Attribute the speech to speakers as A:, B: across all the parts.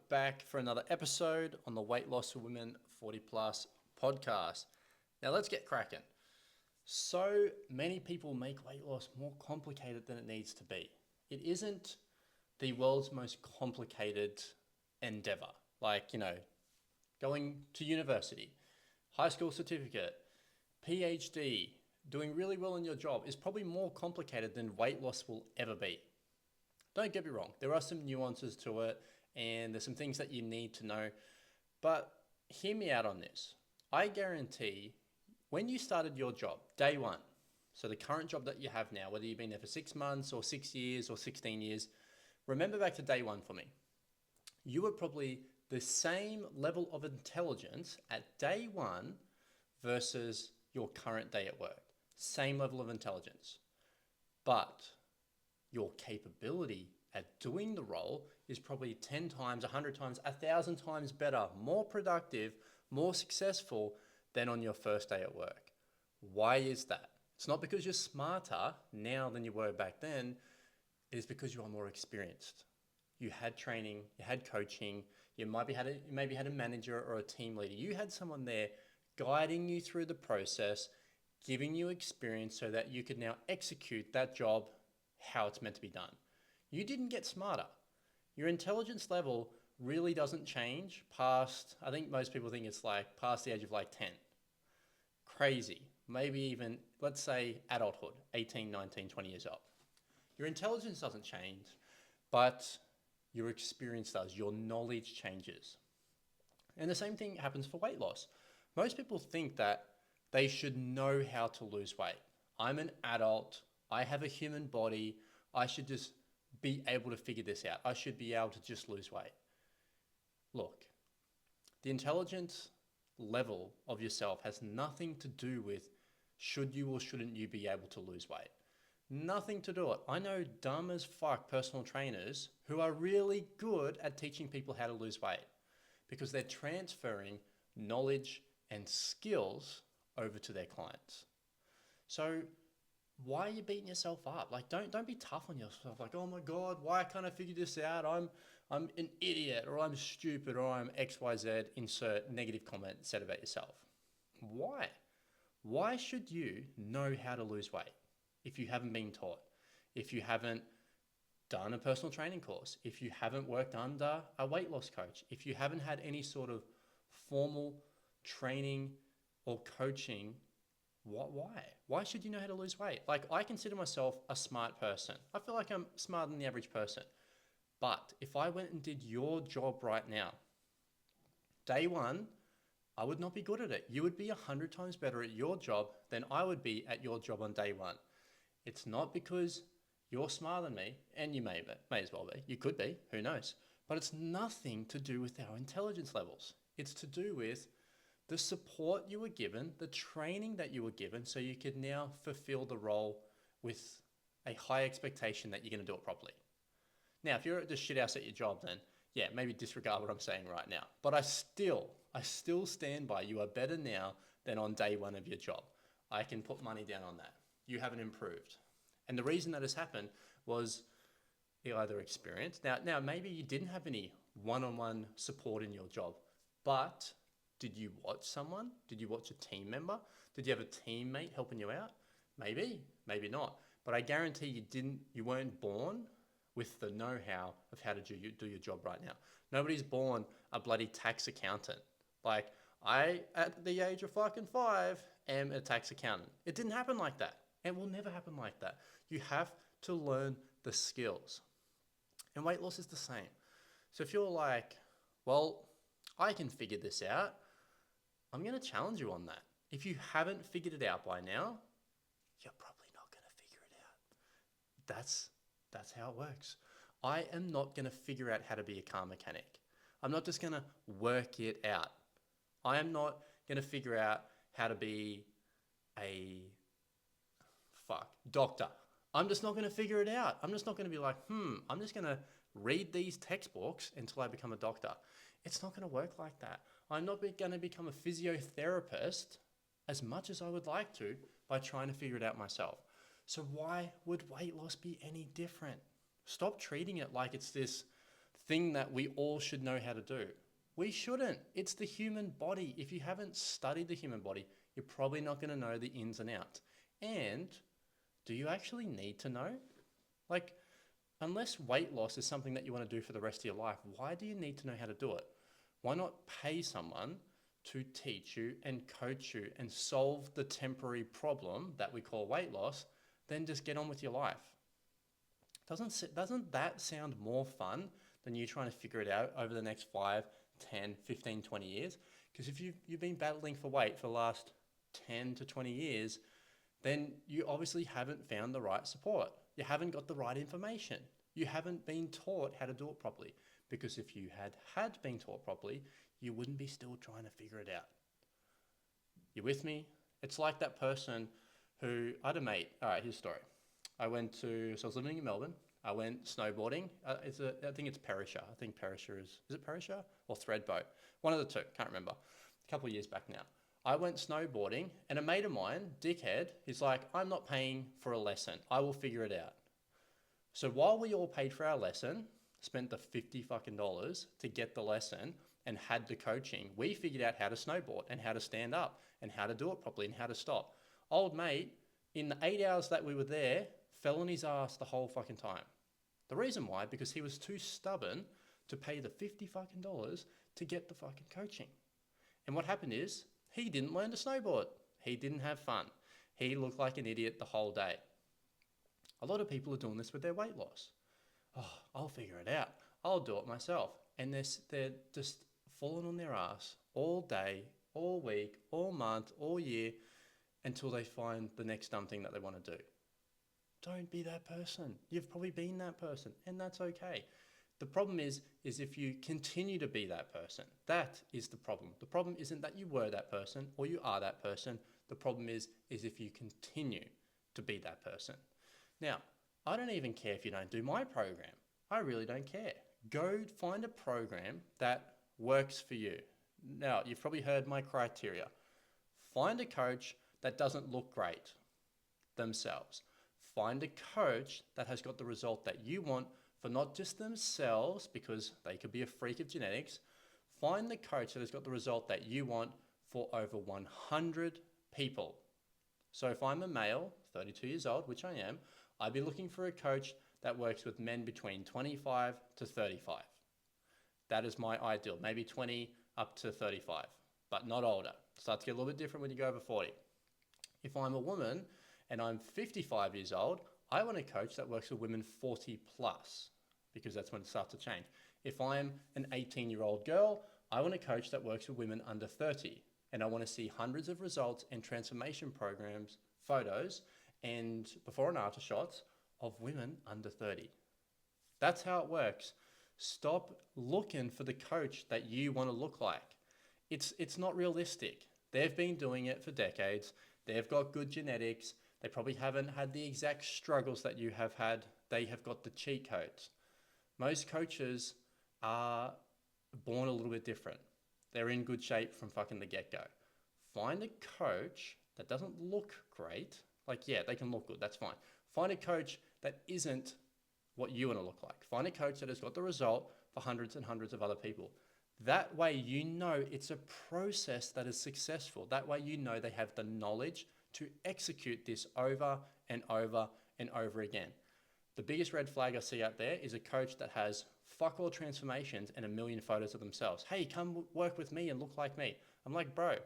A: back for another episode on the Weight Loss for Women 40 Plus podcast. Now, let's get cracking. So many people make weight loss more complicated than it needs to be. It isn't the world's most complicated endeavor, like, going to university, high school certificate, PhD, doing really well in your job is probably more complicated than weight loss will ever be. Don't get me wrong, there are some nuances to it and there's some things that you need to know, but hear me out on this. I guarantee when you started your job, day one, so the current job that you have now, whether you've been there for 6 months or 6 years or 16 years, remember back to day one for me. You were probably the same level of intelligence at day one versus your current day at work. Same level of intelligence. But your capability at doing the role is probably 10 times, 100 times, 1,000 times better, more productive, more successful than on your first day at work. Why is that? It's not because you're smarter now than you were back then. It is because you are more experienced. You had training, you had coaching, you maybe had a manager or a team leader. You had someone there guiding you through the process, giving you experience so that you could now execute that job how it's meant to be done. You didn't get smarter. Your intelligence level really doesn't change past, I think most people think it's like past the age of like 10. Crazy. Maybe even, let's say adulthood, 18, 19, 20 years old. Your intelligence doesn't change, but your experience does. Your knowledge changes. And the same thing happens for weight loss. Most people think that they should know how to lose weight. I'm an adult. I have a human body. I should just be able to figure this out. I should be able to just lose weight. Look, the intelligence level of yourself has nothing to do with should you or shouldn't you be able to lose weight. Nothing to do it. I know dumb as fuck personal trainers who are really good at teaching people how to lose weight because they're transferring knowledge and skills over to their clients. So why are you beating yourself up? Like, don't be tough on yourself. Like, oh my God, why can't I figure this out? I'm an idiot, or I'm stupid, or I'm XYZ, insert negative comment said about yourself. Why? Why should you know how to lose weight if you haven't been taught? If you haven't done a personal training course? If you haven't worked under a weight loss coach? If you haven't had any sort of formal training or coaching, why? Why should you know how to lose weight? Like, I consider myself a smart person. I feel like I'm smarter than the average person. But if I went and did your job right now, day one, I would not be good at it. You would be 100 times better at your job than I would be at your job on day one. It's not because you're smarter than me, and you may as well be. You could be, who knows? But it's nothing to do with our intelligence levels. It's to do with the support you were given, the training that you were given, so you could now fulfill the role with a high expectation that you're going to do it properly. Now, if you're at the shithouse at your job, then yeah, maybe disregard what I'm saying right now. But I still stand by you are better now than on day one of your job. I can put money down on that. You haven't improved. And the reason that has happened was either experience. Now maybe you didn't have any one-on-one support in your job, but did you watch someone? Did you watch a team member? Did you have a teammate helping you out? Maybe, maybe not. But I guarantee you weren't born with the know-how of how to do your job right now. Nobody's born a bloody tax accountant. Like, I, at the age of fucking 5, am a tax accountant. It didn't happen like that. It will never happen like that. You have to learn the skills. And weight loss is the same. So if you're like, well, I can figure this out, I'm going to challenge you on that. If you haven't figured it out by now, you're probably not going to figure it out. That's how it works. I am not going to figure out how to be a car mechanic. I'm not just going to work it out. I am not going to figure out how to be a doctor. I'm just not going to figure it out. I'm just not going to be like, I'm just going to read these textbooks until I become a doctor. It's not going to work like that. I'm not going to become a physiotherapist as much as I would like to by trying to figure it out myself. So why would weight loss be any different? Stop treating it like it's this thing that we all should know how to do. We shouldn't. It's the human body. If you haven't studied the human body, you're probably not going to know the ins and outs. And do you actually need to know? Like, unless weight loss is something that you want to do for the rest of your life, why do you need to know how to do it? Why not pay someone to teach you and coach you and solve the temporary problem that we call weight loss, then just get on with your life? Doesn't that sound more fun than you trying to figure it out over the next 5, 10, 15, 20 years? Because if you've been battling for weight for the last 10 to 20 years, then you obviously haven't found the right support. You haven't got the right information. You haven't been taught how to do it properly. Because if you had been taught properly, you wouldn't be still trying to figure it out. You with me? It's like that person who, I had a mate. All right, here's a story. So I was living in Melbourne. I went snowboarding. I think it's Perisher. I think Perisher is it Perisher or Threadboat? One of the two, can't remember. A couple of years back now. I went snowboarding and a mate of mine, dickhead, he's like, I'm not paying for a lesson. I will figure it out. So while we all paid for our lesson, spent the $50 fucking to get the lesson and had the coaching, we figured out how to snowboard and how to stand up and how to do it properly and how to stop. Old mate, in the 8 hours that we were there, fell on his ass the whole fucking time. The reason why, because he was too stubborn to pay the $50 fucking to get the fucking coaching. And what happened is, he didn't learn to snowboard. He didn't have fun. He looked like an idiot the whole day. A lot of people are doing this with their weight loss. Oh, I'll figure it out. I'll do it myself. And they're just falling on their ass all day, all week, all month, all year, until they find the next dumb thing that they want to do. Don't be that person. You've probably been that person, and that's okay. The problem is if you continue to be that person. That is the problem. The problem isn't that you were that person or you are that person. The problem is if you continue to be that person. Now, I don't even care if you don't do my program. I really don't care. Go find a program that works for you. Now, you've probably heard my criteria. Find a coach that doesn't look great themselves. Find a coach that has got the result that you want for not just themselves, because they could be a freak of genetics. Find the coach that has got the result that you want for over 100 people. So if I'm a male, 32 years old, which I am, I'd be looking for a coach that works with men between 25 to 35. That is my ideal, maybe 20 up to 35, but not older. Starts to get a little bit different when you go over 40. If I'm a woman and I'm 55 years old, I want a coach that works with women 40 plus, because that's when it starts to change. If I'm an 18-year-old girl, I want a coach that works with women under 30. And I want to see hundreds of results and transformation programs, photos, and before and after shots of women under 30. That's how it works. Stop looking for the coach that you want to look like. It's not realistic. They've been doing it for decades. They've got good genetics. They probably haven't had the exact struggles that you have had. They have got the cheat codes. Most coaches are born a little bit different. They're in good shape from fucking the get-go. Find a coach that doesn't look great. Like, yeah, they can look good. That's fine. Find a coach that isn't what you want to look like. Find a coach that has got the result for hundreds and hundreds of other people. That way you know it's a process that is successful. That way you know they have the knowledge to execute this over and over and over again. The biggest red flag I see out there is a coach that has fuck all transformations and a million photos of themselves. Hey, come work with me and look like me. I'm like, bro,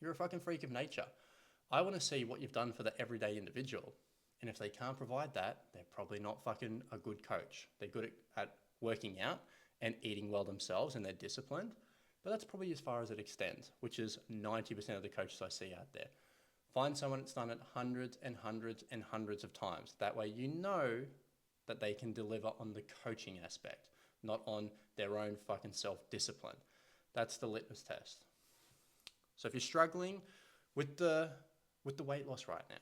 A: you're a fucking freak of nature. I want to see what you've done for the everyday individual. And if they can't provide that, they're probably not fucking a good coach. They're good at working out and eating well themselves and they're disciplined. But that's probably as far as it extends, which is 90% of the coaches I see out there. Find someone that's done it hundreds and hundreds and hundreds of times. That way you know that they can deliver on the coaching aspect, not on their own fucking self-discipline. That's the litmus test. So if you're struggling with the weight loss right now,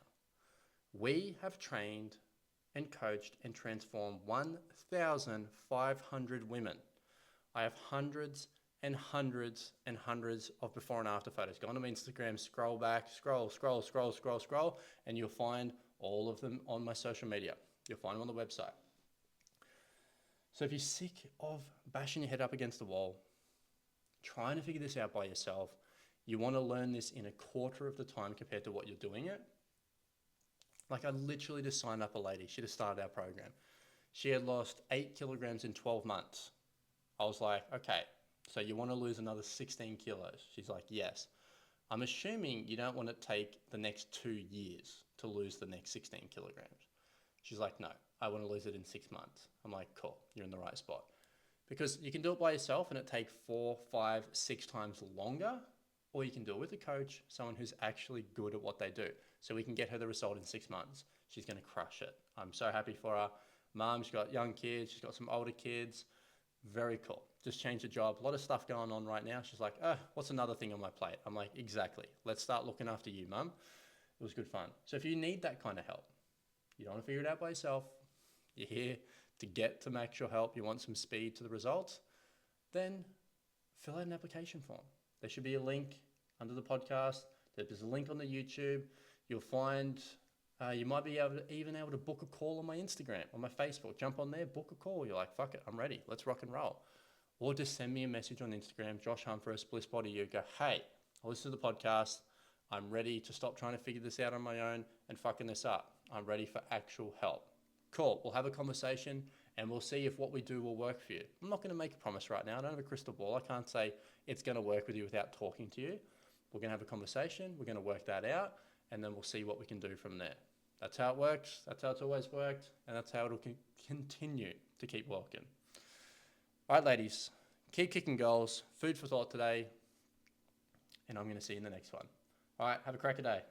A: we have trained and coached and transformed 1,500 women. I have hundreds and hundreds and hundreds of before and after photos. Go on to my Instagram, scroll back, scroll, and you'll find all of them on my social media. You'll find them on the website. So if you're sick of bashing your head up against the wall, trying to figure this out by yourself, you want to learn this in a quarter of the time compared to what you're doing it. Like I literally just signed up a lady. She just started our program. She had lost 8 kilograms in 12 months. I was like, okay, so you want to lose another 16 kilos? She's like, yes. I'm assuming you don't want to take the next 2 years to lose the next 16 kilograms. She's like, no, I want to lose it in 6 months. I'm like, cool, you're in the right spot. Because you can do it by yourself and it takes 4, 5, 6 times longer, or you can do it with a coach, someone who's actually good at what they do. So we can get her the result in 6 months. She's going to crush it. I'm so happy for her. Mom, she's got young kids. She's got some older kids. Very cool. Just changed the job. A lot of stuff going on right now. She's like, what's another thing on my plate? I'm like, exactly. Let's start looking after you, Mum. It was good fun. So if you need that kind of help, you don't want to figure it out by yourself, you're here to get some actual help, you want some speed to the results, then fill out an application form. There should be a link under the podcast. There's a link on the YouTube. You'll find you might be even able to book a call on my Instagram, on my Facebook. Jump on there, book a call. You're like, fuck it, I'm ready. Let's rock and roll. Or just send me a message on Instagram, Josh Humphreys, Bliss Body You. Go, hey, I listened to the podcast. I'm ready to stop trying to figure this out on my own and fucking this up. I'm ready for actual help. Cool. We'll have a conversation and we'll see if what we do will work for you. I'm not going to make a promise right now. I don't have a crystal ball. I can't say it's going to work with you without talking to you. We're going to have a conversation. We're going to work that out and then we'll see what we can do from there. That's how it works. That's how it's always worked. And that's how it'll continue to keep working. All right, ladies, keep kicking goals. Food for thought today. And I'm going to see you in the next one. All right, have a cracker day.